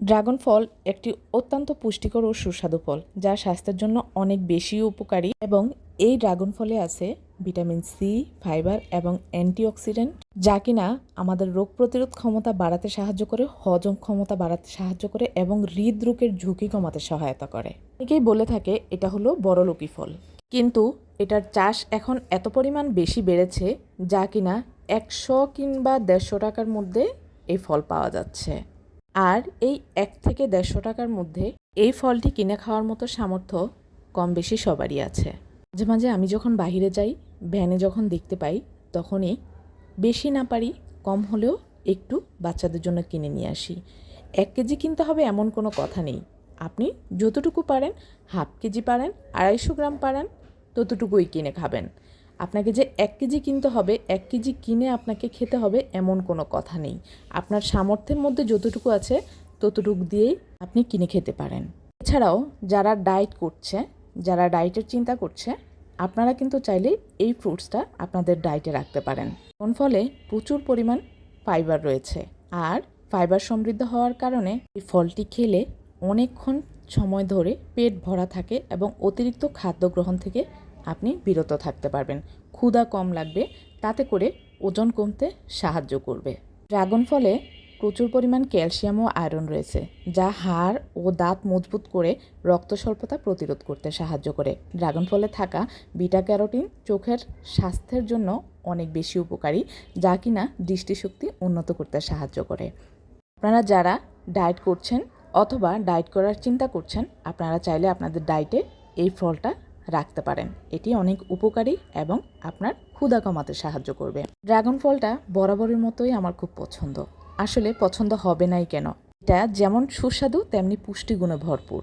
Dragon ফল একটি অত্যন্ত পুষ্টিকর ও সুস্বাদু ফল, যা স্বাস্থ্যের জন্য অনেক বেশি উপকারী এবং এই ড্রাগন ফলে আছে ভিটামিন সি, ফাইবার এবং অ্যান্টিঅক্সিডেন্ট, যা কিনা আমাদের রোগ প্রতিরোধ ক্ষমতা বাড়াতে সাহায্য করে, হজম ক্ষমতা বাড়াতে সাহায্য করে এবং হৃদরোগের ঝুঁকি কমাতে সহায়তা করে। অনেকেই বলে থাকে এটা হলো বড়লোকি ফল, কিন্তু এটার চাষ এখন এত পরিমাণ বেশি বেড়েছে যা কিনা 100 কিংবা 150 টাকার মধ্যে এই ফল পাওয়া যাচ্ছে। আর এই 1 থেকে 150 টাকার মধ্যে এই ফলটি কিনে খাওয়ার মতো সামর্থ্য কম বেশি সবারই আছে। মাঝে মাঝে আমি যখন বাইরে যাই, ভ্যানে যখন দেখতে পাই, তখনই বেশি না পারি কম হলেও একটু বাচ্চাদের জন্য কিনে নিয়ে আসি। 1 কেজি কিনতে হবে এমন কোনো কথা নেই, আপনি যতটুকু পারেন, হাফ কেজি পারেন, 250 গ্রাম পারেন, ততটুকুই কিনে খাবেন। আপনাকে যে 1 কেজি কিনতে হবে, 1 কেজি কিনে আপনাকে খেতে হবে এমন কোনো কথা নেই। আপনার সামর্থ্যের মধ্যে যতটুকু আছে ততটুকু দিয়েই আপনি কিনে খেতে পারেন। এছাড়াও যারা ডায়েট করছে, যারা ডায়েটের চিন্তা করছে, আপনারা কিন্তু চাইলে এই ফ্রুটসটা আপনাদের ডায়েটে রাখতে পারেন। কোন ফলে প্রচুর পরিমাণ ফাইবার রয়েছে, আর ফাইবার সমৃদ্ধ হওয়ার কারণে এই ফলটি খেলে অনেকক্ষণ সময় ধরে পেট ভরা থাকে এবং অতিরিক্ত খাদ্য গ্রহণ থেকে আপনি বিরত থাকতে পারবেন। ক্ষুধা কম লাগবে, তাতে করে ওজন কমতে সাহায্য করবে। ড্রাগন ফলে প্রচুর পরিমাণ ক্যালসিয়াম ও আয়রন রয়েছে, যা হাড় ও দাঁত মজবুত করে রক্ত স্বল্পতা প্রতিরোধ করতে সাহায্য করে। ড্রাগন ফলে থাকা বিটা ক্যারোটিন চোখের স্বাস্থ্যের জন্য অনেক বেশি উপকারী, যা কিনা দৃষ্টিশক্তি উন্নত করতে সাহায্য করে। আপনারা যারা ডায়েট করছেন অথবা ডায়েট করার চিন্তা করছেন, আপনারা চাইলে আপনাদের ডায়েটে এই ফলটা রাখতে পারেন। এটি অনেক উপকারী এবং আপনার ক্ষুধা কমাতে সাহায্য করবে। ড্রাগন ফলটা বরাবরের মতোই আমার খুব পছন্দ। আসলে পছন্দ হবে নাই কেন? এটা যেমন সুস্বাদু তেমনি পুষ্টিগুণে ভরপুর।